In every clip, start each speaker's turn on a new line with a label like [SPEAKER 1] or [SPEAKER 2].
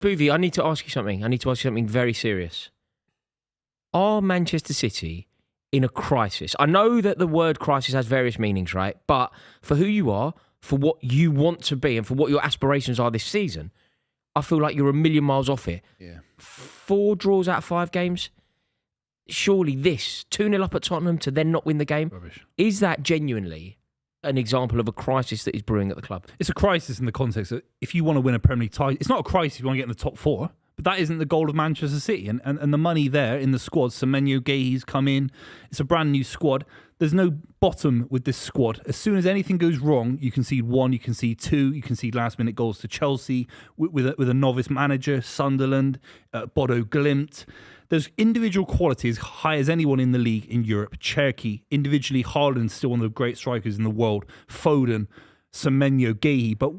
[SPEAKER 1] Buvey, I need to ask you something. I need to ask you something very serious. Are Manchester City in a crisis? I know that the word crisis has various meanings, right? But for who you are, for what you want to be, and for what your aspirations are this season, I feel like you're a million miles off it.
[SPEAKER 2] Yeah.
[SPEAKER 1] 4 draws out of 5 games. Surely this 2-0 up at Tottenham to then not win the game.
[SPEAKER 2] Rubbish.
[SPEAKER 1] Is that genuinely an example of a crisis that is brewing at the club?
[SPEAKER 2] It's a crisis in the context that if you want to win a Premier League title, it's not a crisis if you want to get in the top 4, but that isn't the goal of Manchester City. And the money there in the squad, Semenyo Guehi's come in, it's a brand new squad. There's no bottom with this squad. As soon as anything goes wrong, you concede 1, you concede 2, you concede last-minute goals to Chelsea with a novice manager, Sunderland, Bodo Glimt. There's individual quality as high as anyone in the league in Europe. Cherki, individually, Haaland's still one of the great strikers in the world. Foden, Semenyo, Guehi. But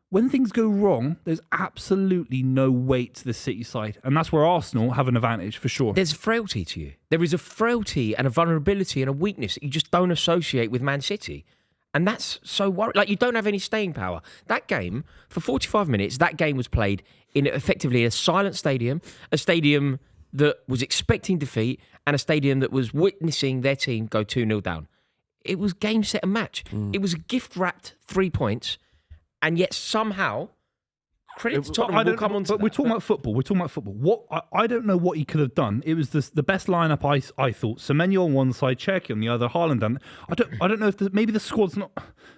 [SPEAKER 2] when things go wrong, there's absolutely no weight to the City side. And that's where Arsenal have an advantage, for sure.
[SPEAKER 1] There's frailty to you. There is a frailty and a vulnerability and a weakness that you just don't associate with Man City. And that's so worrying. Like, you don't have any staying power. That game, for 45 minutes, that game was played in effectively a silent stadium, a stadium that was expecting defeat, and a stadium that was witnessing their team go 2-0 down. It was game, set and match. It was a gift-wrapped 3 points, and yet somehow, credit to Tottenham will come on to
[SPEAKER 2] But we're talking about football. What I don't know what he could have done. It was the best lineup I thought. Semenyo on one side, Cherki on the other, Haaland. And I don't know if maybe the squad's not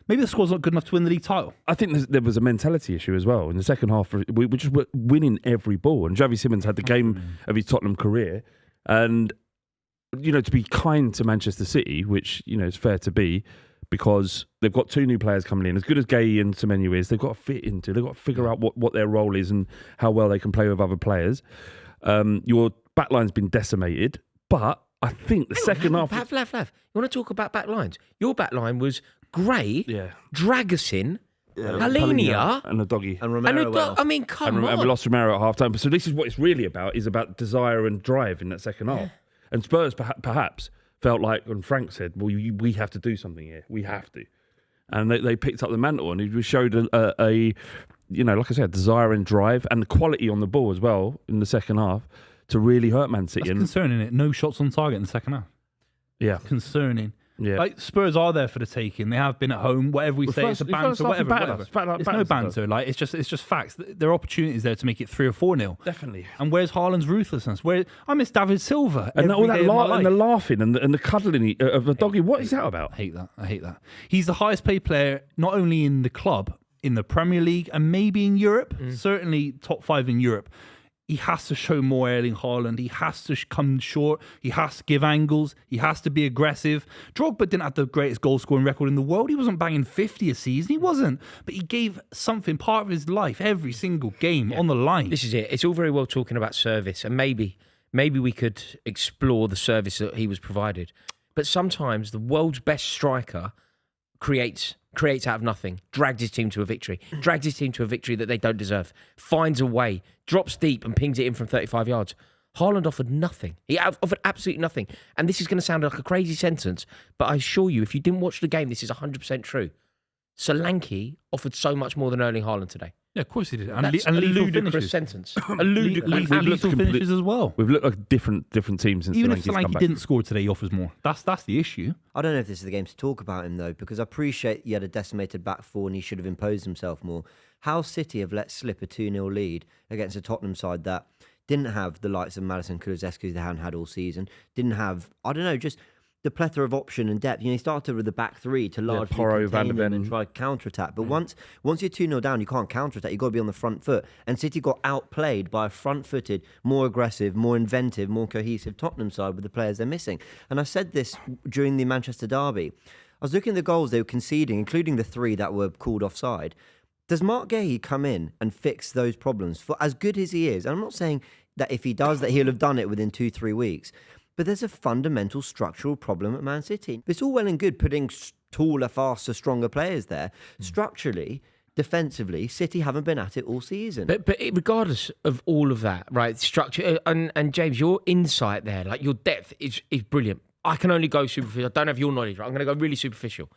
[SPEAKER 2] good enough to win the league title.
[SPEAKER 3] I think there was a mentality issue as well. In the second half, we just were winning every ball. And Xavi Simons had the game of his Tottenham career. And, to be kind to Manchester City, which, is fair to be, because they've got 2 new players coming in. As good as Guehi and Semenyo is, they've got to fit into. They've got to figure out what their role is and how well they can play with other players. Your backline's been decimated, but I think the second half...
[SPEAKER 1] Flav. You want to talk about backlines? Your backline was Gray, Dragusin, Palhinha,
[SPEAKER 3] and the doggy.
[SPEAKER 4] And Romero.
[SPEAKER 1] I mean, come on.
[SPEAKER 3] And we lost Romero at half-time. So this is what it's really about, is about desire and drive in that second half. And Spurs perhaps felt like, and Frank said, well, we have to do something here. We have to. And they picked up the mantle, and it showed a like I said, desire and drive, and the quality on the ball as well in the second half to really hurt Man City.
[SPEAKER 2] That's concerning, it? No shots on target in the second half.
[SPEAKER 3] Yeah.
[SPEAKER 2] Concerning.
[SPEAKER 3] Yeah.
[SPEAKER 2] Like, Spurs are there for the taking. They have been at home. Whatever we say, it's a banter, whatever. It's no banter. Like, it's just facts. There are opportunities there to make it 3 or 4-0.
[SPEAKER 3] Definitely.
[SPEAKER 2] And where's Haaland's ruthlessness? I miss David Silva.
[SPEAKER 3] And all that and the
[SPEAKER 2] life.
[SPEAKER 3] laughing and the cuddling of the doggy. What is that about?
[SPEAKER 2] I hate that. He's the highest paid player, not only in the club, in the Premier League, and maybe in Europe. Certainly top 5 in Europe. He has to show more Erling Haaland. He has to come short. He has to give angles. He has to be aggressive. Drogba didn't have the greatest goal-scoring record in the world. He wasn't banging 50 a season. He wasn't. But he gave something, part of his life, every single game on the line.
[SPEAKER 1] This is it. It's all very well talking about service, and maybe we could explore the service that he was provided. But sometimes the world's best striker creates out of nothing, drags his team to a victory that they don't deserve, finds a way, drops deep and pings it in from 35 yards. Haaland offered nothing. He offered absolutely nothing. And this is going to sound like a crazy sentence, but I assure you, if you didn't watch the game, this is 100% true. Solanke offered so much more than Erling Haaland today.
[SPEAKER 2] Yeah, of course he did.
[SPEAKER 1] That's a ludicrous sentence. A ludicrous
[SPEAKER 2] lethal finishes as well.
[SPEAKER 3] We've looked like different teams since
[SPEAKER 2] Even if
[SPEAKER 3] Solanke's come
[SPEAKER 2] Solanke
[SPEAKER 3] back.
[SPEAKER 2] didn't score today, he offers more. That's the issue.
[SPEAKER 4] I don't know if this is the game to talk about him, though, because I appreciate he had a decimated back 4 and he should have imposed himself more. How City have let slip a 2-0 lead against a Tottenham side that didn't have the likes of Maddison, Kulusevski they hadn't had all season, didn't have, just the plethora of option and depth. He started with the back 3 to largely
[SPEAKER 3] Porro, Van de
[SPEAKER 4] contain them
[SPEAKER 3] Ven.
[SPEAKER 4] and try counter-attack. But once you're 2-0 down, you can't counter-attack. You've got to be on the front foot. And City got outplayed by a front-footed, more aggressive, more inventive, more cohesive Tottenham side with the players they're missing. And I said this during the Manchester derby. I was looking at the goals they were conceding, including the 3 that were called offside. Does Mark Guehi come in and fix those problems? For as good as he is, and I'm not saying that if he does that he'll have done it within 2-3 weeks, but there's a fundamental structural problem at Man City. It's all well and good putting taller, faster, stronger players there. Structurally, defensively, City haven't been at it all season.
[SPEAKER 1] But regardless of all of that, right, structure, and James, your insight there, like your depth is brilliant. I can only go superficial. I don't have your knowledge, right? I'm going to go really superficial.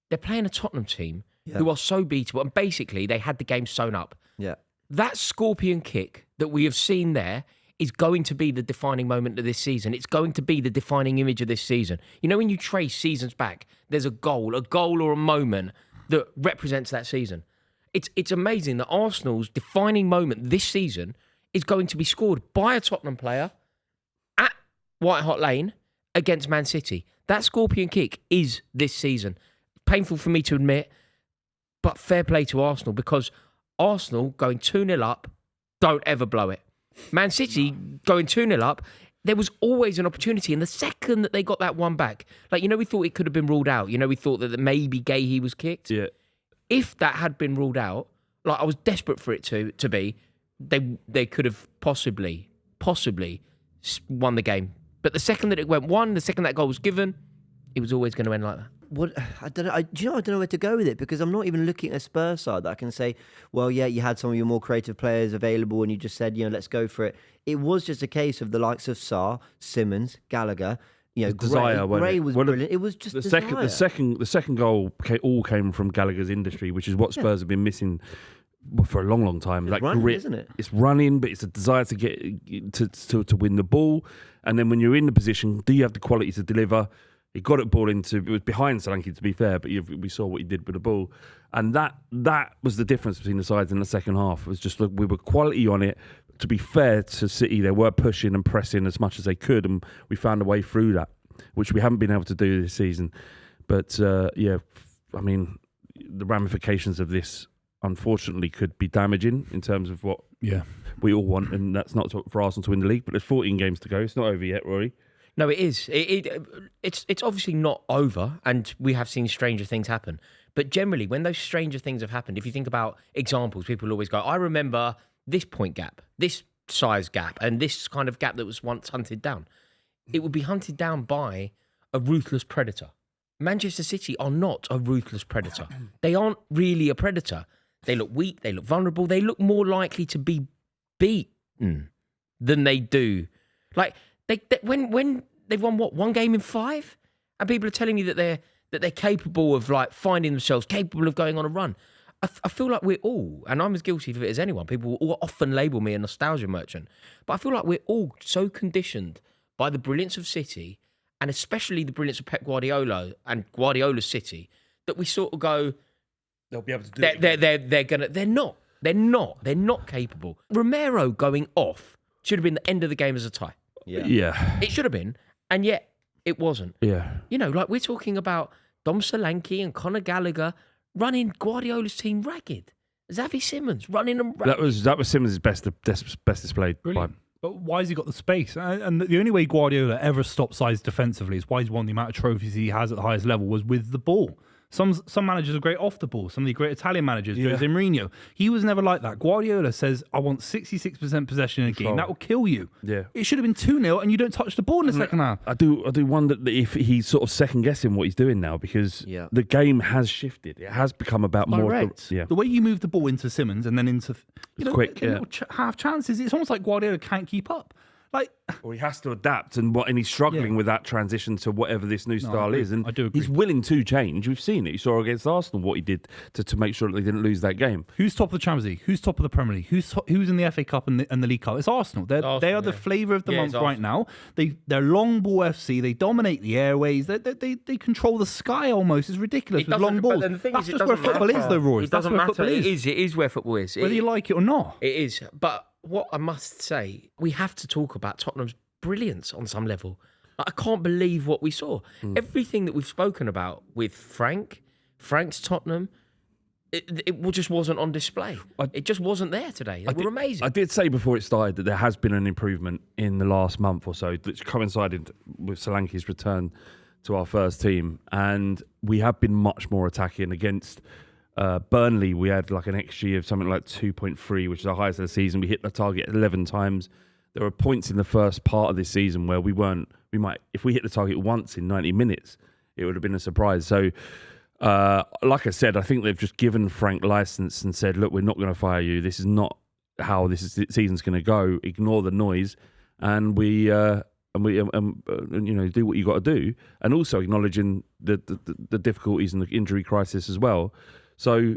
[SPEAKER 1] They're playing a Tottenham team who are so beatable, and basically they had the game sewn up.
[SPEAKER 4] Yeah.
[SPEAKER 1] that scorpion kick that we have seen there is going to be the defining moment of this season. It's going to be the defining image of this season. You know, when you trace seasons back, there's a goal or a moment that represents that season. It's amazing that Arsenal's defining moment this season is going to be scored by a Tottenham player at White Hart Lane against Man City. That scorpion kick is this season. Painful for me to admit, but fair play to Arsenal, because Arsenal going 2-0 up, don't ever blow it. Man City going 2-0 up, there was always an opportunity. And the second that they got that one back, like, you know, we thought it could have been ruled out. You know, we thought that maybe Gahey was kicked.
[SPEAKER 3] Yeah.
[SPEAKER 1] If that had been ruled out, like, I was desperate for it to be, they could have possibly won the game. But the second that it went 1, the second that goal was given, it was always going to end like that.
[SPEAKER 4] What I don't know. Do you know? I don't know where to go with it, because I'm not even looking at a Spurs side that I can say, well, yeah, you had some of your more creative players available, and you just said, let's go for it. It was just a case of the likes of Sarr, Simmons, Gallagher. Gray was brilliant. It was just
[SPEAKER 3] the second goal all came from Gallagher's industry, which is what Spurs have been missing for a long time.
[SPEAKER 4] It's running, isn't it?
[SPEAKER 3] It's running, but it's a desire to get to win the ball. And then when you're in the position, do you have the quality to deliver? He got it ball into. It was behind Solanke, to be fair, but we saw what he did with the ball, and that was the difference between the sides in the second half. It was just, look, we were quality on it. To be fair to City, they were pushing and pressing as much as they could, and we found a way through that, which we haven't been able to do this season. But I mean, the ramifications of this, unfortunately, could be damaging in terms of what we all want, and that's not for Arsenal to win the league. But there's 14 games to go. It's not over yet, Rory.
[SPEAKER 1] No, it is. It's obviously not over, and we have seen stranger things happen. But generally, when those stranger things have happened, if you think about examples, people always go, I remember this point gap, this size gap, and this kind of gap that was once hunted down. It would be hunted down by a ruthless predator. Manchester City are not a ruthless predator. They aren't really a predator. They look weak, they look vulnerable, they look more likely to be beaten than they do. Like, when they've won one game in 5, and people are telling you that they're capable of, like, finding themselves, capable of going on a run. I feel like we're all, and I'm as guilty of it as anyone. People will often label me a nostalgia merchant, but I feel like we're all so conditioned by the brilliance of City, and especially the brilliance of Pep Guardiola and Guardiola's City, that we sort of go,
[SPEAKER 3] they'll be able to do it.
[SPEAKER 1] They're not capable. Romero going off should have been the end of the game as a tie.
[SPEAKER 3] Yeah.
[SPEAKER 1] It should have been, and yet it wasn't.
[SPEAKER 3] Yeah.
[SPEAKER 1] You know, like, we're talking about Dom Solanke and Conor Gallagher running Guardiola's team ragged. Xavi Simons running them ragged.
[SPEAKER 3] That was Simmons' best displayed.
[SPEAKER 2] Brilliant. But why has he got the space? And the only way Guardiola ever stopped sides defensively is why he's won the amount of trophies he has at the highest level was with the ball. Some managers are great off the ball. Some of the great Italian managers, Jose Mourinho, he was never like that. Guardiola says, I want 66% possession in a game. That will kill you.
[SPEAKER 3] Yeah.
[SPEAKER 2] It should have been 2-0 and you don't touch the ball in the second half.
[SPEAKER 3] I do wonder if he's sort of second guessing what he's doing now, because the game has shifted. It has become about more.
[SPEAKER 2] The way you move the ball into Simmons and then into
[SPEAKER 3] quick,
[SPEAKER 2] half chances, it's almost like Guardiola can't keep up.
[SPEAKER 3] Or he has to adapt, and he's struggling with that transition to whatever this new style is. And
[SPEAKER 2] I do agree.
[SPEAKER 3] He's willing to change. We've seen it. You saw against Arsenal what he did to make sure that they didn't lose that game.
[SPEAKER 2] Who's top of the Champions League? Who's top of the Premier League? Who's in the FA Cup and the League Cup? It's Arsenal. They are the flavour of the month right now. They're long ball FC. They dominate the airways. They control the sky almost. It's ridiculous with long balls. That's just where football is, though, Rory.
[SPEAKER 1] It doesn't matter. It is where football is.
[SPEAKER 2] Whether you like it or not.
[SPEAKER 1] It is. But what I must say, we have to talk about Tottenham's brilliance on some level. I can't believe what we saw. Everything that we've spoken about with Frank's Tottenham, it just wasn't on display. It just wasn't there today. They were amazing.
[SPEAKER 3] I did say before it started that there has been an improvement in the last month or so that's coincided with Solanke's return to our first team, and we have been much more attacking. Against Burnley, we had like an XG of something like 2.3, which is our highest of the season. We hit the target 11 times. There were points in the first part of this season where if we hit the target once in 90 minutes, it would have been a surprise. So, like I said, I think they've just given Frank license and said, look, we're not going to fire you. This is not how season's going to go. Ignore the noise, and we do what you got to do, and also acknowledging the difficulties and the injury crisis as well. So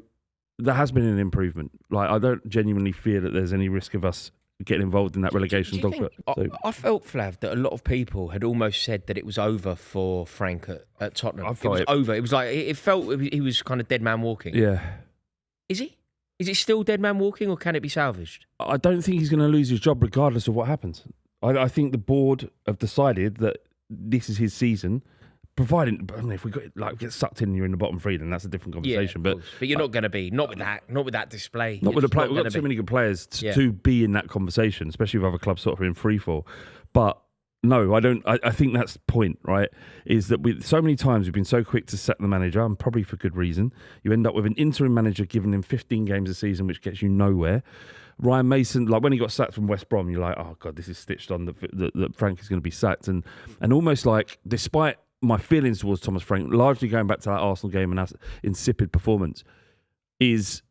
[SPEAKER 3] there has been an improvement. Like, I don't genuinely fear that there's any risk of us getting involved in that relegation
[SPEAKER 1] Do you
[SPEAKER 3] dogfight.
[SPEAKER 1] think- I felt, Flav, that a lot of people had almost said that it was over for Frank at Tottenham.
[SPEAKER 3] I
[SPEAKER 1] It
[SPEAKER 3] felt
[SPEAKER 1] was
[SPEAKER 3] it-
[SPEAKER 1] over. It was like it felt he was kind of dead man walking.
[SPEAKER 3] Yeah.
[SPEAKER 1] Is he? Is it still dead man walking, or can it be salvaged?
[SPEAKER 3] I don't think he's going to lose his job regardless of what happens. I think the board have decided that this is his season. Providing, I mean, if we get sucked in and you're in the bottom three, then that's a different conversation.
[SPEAKER 1] But you're not going to be not with that display.
[SPEAKER 3] Not with the
[SPEAKER 1] You're
[SPEAKER 3] play.
[SPEAKER 1] just
[SPEAKER 3] We've
[SPEAKER 1] not
[SPEAKER 3] got
[SPEAKER 1] gonna
[SPEAKER 3] too many good players
[SPEAKER 1] Yeah.
[SPEAKER 3] to be in that conversation, especially with other clubs sort of in free fall. But no, I don't. I think that's the point, right? Is that so many times we've been so quick to set the manager, and probably for good reason. You end up with an interim manager giving him 15 games a season, which gets you nowhere. Ryan Mason, like when he got sacked from West Brom, you're like, oh God, this is stitched on that Frank is going to be sacked. And almost like, despite my feelings towards Thomas Frank, largely going back to that Arsenal game and that insipid performance, is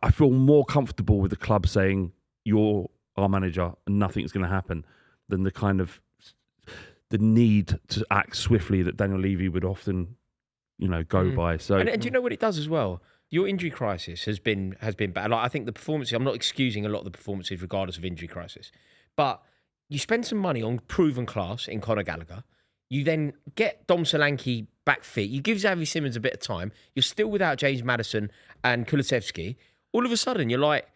[SPEAKER 3] I feel more comfortable with the club saying, you're our manager and nothing's going to happen, than the kind of the need to act swiftly that Daniel Levy would often, go by. So,
[SPEAKER 1] and do you know what it does as well? Your injury crisis has been bad. Like, I think the performance. I'm not excusing a lot of the performances, regardless of injury crisis, but you spend some money on proven class in Conor Gallagher. You then get Dom Solanke back fit. You give Xavi Simons a bit of time. You're still without James Maddison and Kulusevski. All of a sudden, you're like,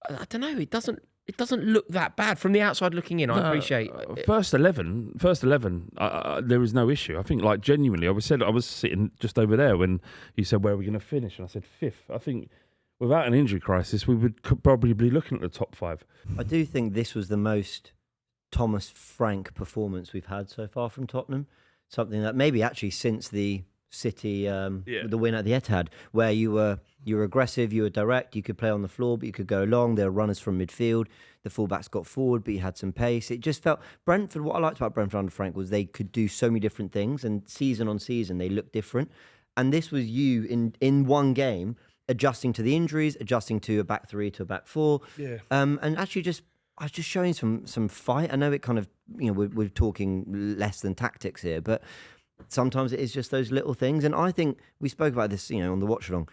[SPEAKER 1] I don't know. It doesn't look that bad from the outside looking in. I appreciate
[SPEAKER 3] first 11. There is no issue. I think, like, genuinely, I was sitting just over there when he said, "Where are we going to finish?" And I said, "5th." I think without an injury crisis, we would probably be looking at the top 5.
[SPEAKER 4] I do think this was the most Thomas Frank performance we've had so far from Tottenham. Something that maybe actually since the City, the win at the Etihad, where you were aggressive, you were direct, you could play on the floor, but you could go long. There were runners from midfield. The fullbacks got forward, but you had some pace. It just felt Brentford. What I liked about Brentford under Frank was they could do so many different things, and season on season they looked different. And this was you in one game adjusting to the injuries, adjusting to a back three to a back four, and actually I was just showing some fight. I know it kind of we're talking less than tactics here, but sometimes it is just those little things. And I think we spoke about this, on the watch along.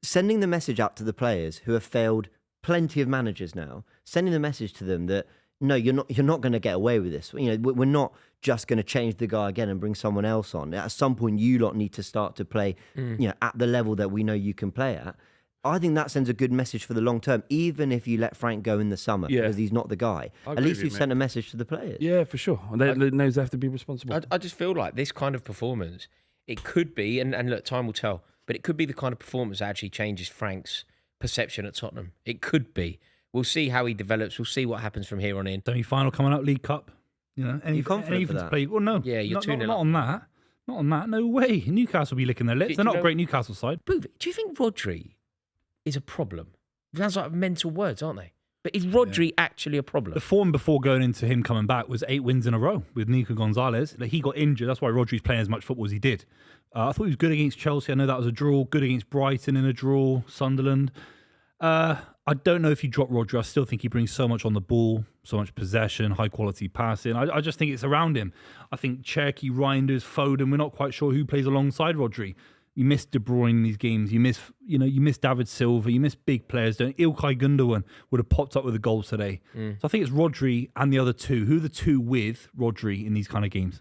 [SPEAKER 4] Sending the message out to the players who have failed plenty of managers now, sending the message to them that no, you're not going to get away with this. We're not just going to change the guy again and bring someone else on. At some point, you lot need to start to play, at the level that we know you can play at. I think that sends a good message for the long term, even if you let Frank go in the summer because he's not the guy. At least you've sent a message to the players.
[SPEAKER 3] Yeah, for sure. They knows they have to be responsible.
[SPEAKER 1] I just feel like this kind of performance, it could be, and look, time will tell, but it could be the kind of performance that actually changes Frank's perception at Tottenham. It could be. We'll see how he develops. We'll see what happens from here on in.
[SPEAKER 2] Semi-final coming out, League Cup.
[SPEAKER 4] You confident for
[SPEAKER 2] to
[SPEAKER 4] that?
[SPEAKER 2] play? Well, no.
[SPEAKER 1] Yeah, you're 2-0
[SPEAKER 2] not on that. Not on that. No way. Newcastle will be licking their lips. They're not a great Newcastle side.
[SPEAKER 1] Buvey, do you think Rodri is a problem? Sounds like mental words, aren't they? But is Rodri actually a problem?
[SPEAKER 2] The form before going into him coming back was 8 wins in a row with Nico Gonzalez. He got injured. That's why Rodri's playing as much football as he did. I thought he was good against Chelsea. I know that was a draw. Good against Brighton in a draw. Sunderland. I don't know if you drop Rodri. I still think he brings so much on the ball, so much possession, high quality passing. I just think it's around him. I think Cherky, Reinders, Foden. We're not quite sure who plays alongside Rodri. You miss De Bruyne in these games. You miss David Silva. You miss big players. Ilkay Gundogan would have popped up with a goal today. So I think it's Rodri and the other two. Who are the two with Rodri in these kind of games?